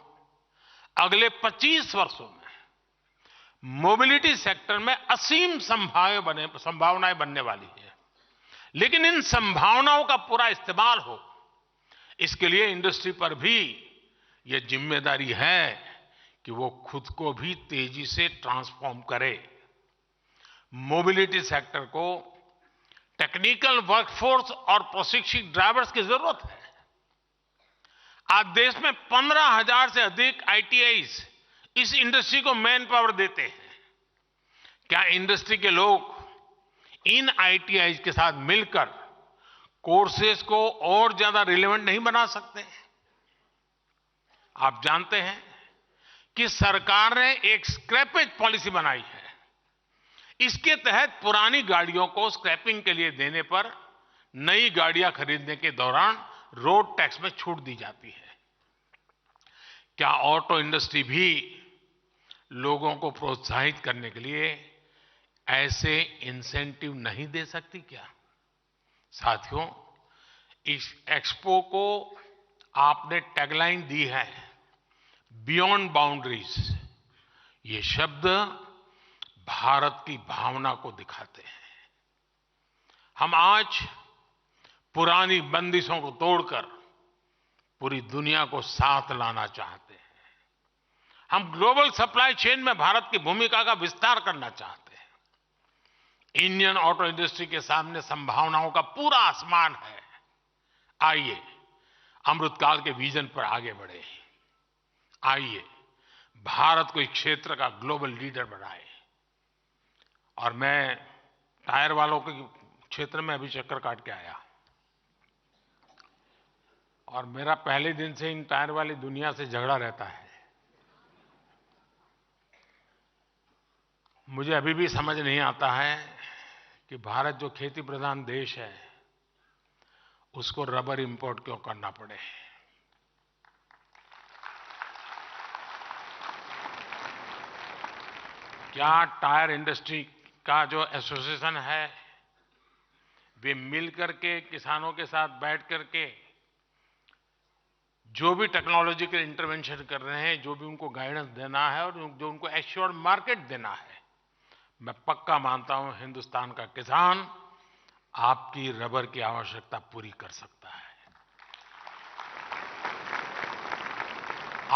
अगले 25 वर्षों में मोबिलिटी सेक्टर में असीम संभावनाएं बनने वाली है। लेकिन इन संभावनाओं का पूरा इस्तेमाल हो, इसके लिए इंडस्ट्री पर भी यह जिम्मेदारी है कि वो खुद को भी तेजी से ट्रांसफॉर्म करे। मोबिलिटी सेक्टर को टेक्निकल वर्कफोर्स और प्रशिक्षित ड्राइवर्स की जरूरत है। आज देश में 15,000 से अधिक आईटीआईज इस इंडस्ट्री को मैन पावर देते हैं। क्या इंडस्ट्री के लोग इन आईटीआईज के साथ मिलकर कोर्सेज को और ज्यादा रिलेवेंट नहीं बना सकते? आप जानते हैं कि सरकार ने एक स्क्रैपेज पॉलिसी बनाई है। इसके तहत पुरानी गाड़ियों को स्क्रैपिंग के लिए देने पर नई गाड़ियां खरीदने के दौरान रोड टैक्स में छूट दी जाती है। क्या ऑटो इंडस्ट्री भी लोगों को प्रोत्साहित करने के लिए ऐसे इंसेंटिव नहीं दे सकती क्या? साथियों, इस एक्सपो को आपने टैगलाइन दी है बियॉन्ड बाउंड्रीज, ये शब्द भारत की भावना को दिखाते हैं। हम आज पुरानी बंदिशों को तोड़कर पूरी दुनिया को साथ लाना चाहते हैं। हम ग्लोबल सप्लाई चेन में भारत की भूमिका का विस्तार करना चाहते हैं। इंडियन ऑटो इंडस्ट्री के सामने संभावनाओं का पूरा आसमान है। आइए अमृतकाल के विजन पर आगे बढ़े। आइए भारत को इस क्षेत्र का ग्लोबल लीडर बनाए। और मैं टायर वालों के क्षेत्र में अभी चक्कर काट के आया और मेरा पहले दिन से इन टायर वाली दुनिया से झगड़ा रहता है। मुझे अभी भी समझ नहीं आता है कि भारत जो खेती प्रधान देश है उसको रबर इंपोर्ट क्यों करना पड़े। क्या टायर इंडस्ट्री का जो एसोसिएशन है वे मिल करके किसानों के साथ बैठ करके जो भी टेक्नोलॉजिकल इंटरवेंशन कर रहे हैं, जो भी उनको गाइडेंस देना है और जो उनको एश्योर्ड मार्केट देना है, मैं पक्का मानता हूं हिंदुस्तान का किसान आपकी रबर की आवश्यकता पूरी कर सकता है।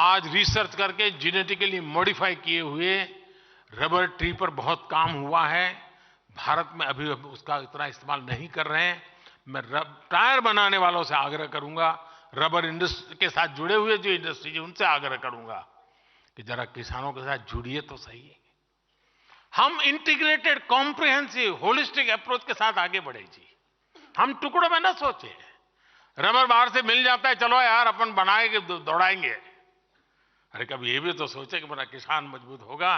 आज रिसर्च करके जेनेटिकली मॉडिफाई किए हुए रबर ट्री पर बहुत काम हुआ है। भारत में अभी उसका इतना इस्तेमाल नहीं कर रहे हैं। मैं टायर बनाने वालों से आग्रह करूंगा, रबर इंडस्ट्री के साथ जुड़े हुए जो इंडस्ट्री है उनसे आग्रह करूंगा कि जरा किसानों के साथ जुड़िए तो सही। हम इंटीग्रेटेड, कॉम्प्रिहेंसिव, होलिस्टिक अप्रोच के साथ आगे बढ़े जी। हम टुकड़ों में ना सोचे। रबर बाहर से मिल जाता है, चलो यार अपन बनाएंगे, दौड़ाएंगे। अरे कभी ये भी तो सोचे कि मेरा किसान मजबूत होगा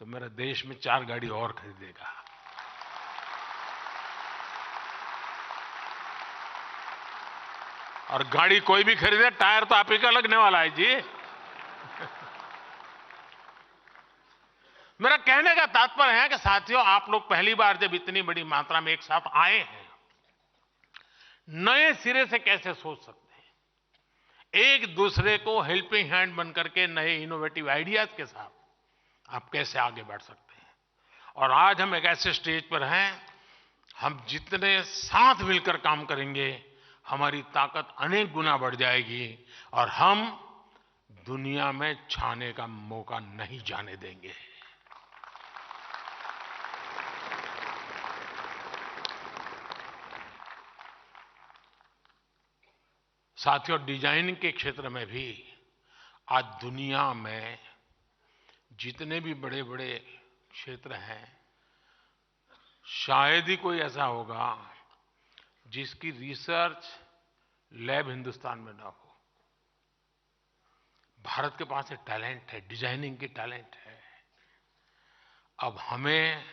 तो मेरा देश में 4 गाड़ी और खरीदेगा। और गाड़ी कोई भी खरीदे, टायर तो आप ही का लगने वाला है जी। मेरा कहने का तात्पर्य है कि साथियों, आप लोग पहली बार जब इतनी बड़ी मात्रा में एक साथ आए हैं, नए सिरे से कैसे सोच सकते हैं। एक दूसरे को हेल्पिंग हैंड बन करके नए इनोवेटिव आइडियाज के साथ आप कैसे आगे बढ़ सकते हैं। और आज हम एक ऐसे स्टेज पर हैं, हम जितने साथ मिलकर काम करेंगे हमारी ताकत अनेक गुना बढ़ जाएगी और हम दुनिया में छाने का मौका नहीं जाने देंगे। साथियों, डिजाइनिंग के क्षेत्र में भी आज दुनिया में जितने भी बड़े बड़े क्षेत्र हैं, शायद ही कोई ऐसा होगा जिसकी रिसर्च लैब हिंदुस्तान में ना हो। भारत के पास एक टैलेंट है, डिजाइनिंग की टैलेंट है। अब हमें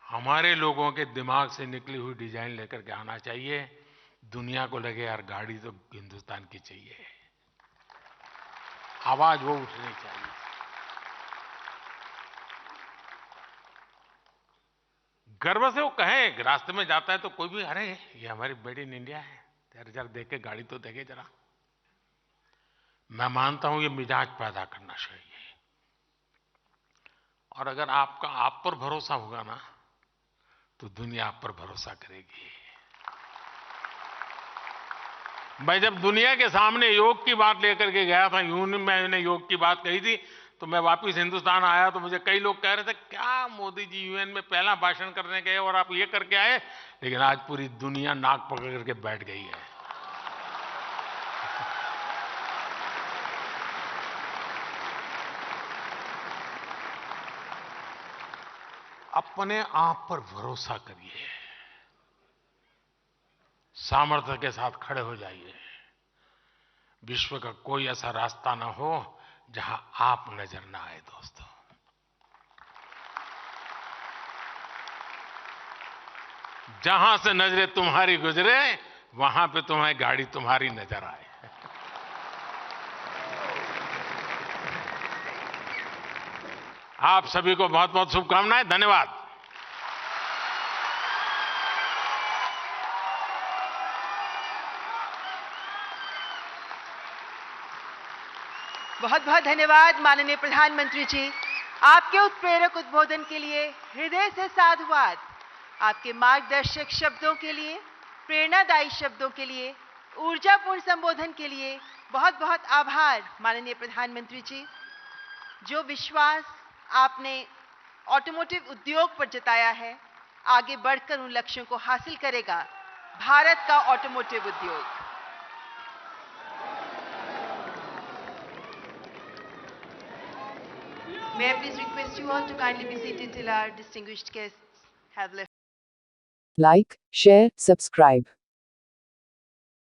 हमारे लोगों के दिमाग से निकली हुई डिजाइन लेकर के आना चाहिए। दुनिया को लगे यार गाड़ी तो हिंदुस्तान की चाहिए, आवाज वो उठनी चाहिए। गर्व से वो कहे, रास्ते में जाता है तो कोई भी, अरे ये हमारी मेड इन इंडिया है, तेरे जरा देखे गाड़ी तो देखे जरा। मैं मानता हूं ये मिजाज पैदा करना चाहिए। और अगर आपका आप पर भरोसा होगा ना तो दुनिया आप पर भरोसा करेगी। मैं जब दुनिया के सामने योग की बात लेकर के गया था, यूएन में मैंने योग की बात कही थी, तो मैं वापस हिंदुस्तान आया तो मुझे कई लोग कह रहे थे, क्या मोदी जी यूएन में पहला भाषण करने गए और आप ये करके आए। लेकिन आज पूरी दुनिया नाक पकड़ करके बैठ गई है। अपने आप पर भरोसा करिए, सामर्थ्य के साथ खड़े हो जाइए। विश्व का कोई ऐसा रास्ता ना हो जहां आप नजर ना आए। दोस्तों, जहां से नजरें तुम्हारी गुजरे वहां पे तुम्हें गाड़ी तुम्हारी नजर आए। आप सभी को बहुत बहुत शुभकामनाएं। धन्यवाद। बहुत बहुत धन्यवाद माननीय प्रधानमंत्री जी। आपके उत्प्रेरक उद्बोधन के लिए हृदय से साधुवाद। आपके मार्गदर्शक शब्दों के लिए, प्रेरणादायी शब्दों के लिए, ऊर्जापूर्ण संबोधन के लिए बहुत बहुत आभार माननीय प्रधानमंत्री जी। जो विश्वास आपने ऑटोमोटिव उद्योग पर जताया है, आगे बढ़कर उन लक्ष्यों को हासिल करेगा भारत का ऑटोमोटिव उद्योग। May I please request you all to kindly be seated till our distinguished guests have left. Like, share, subscribe.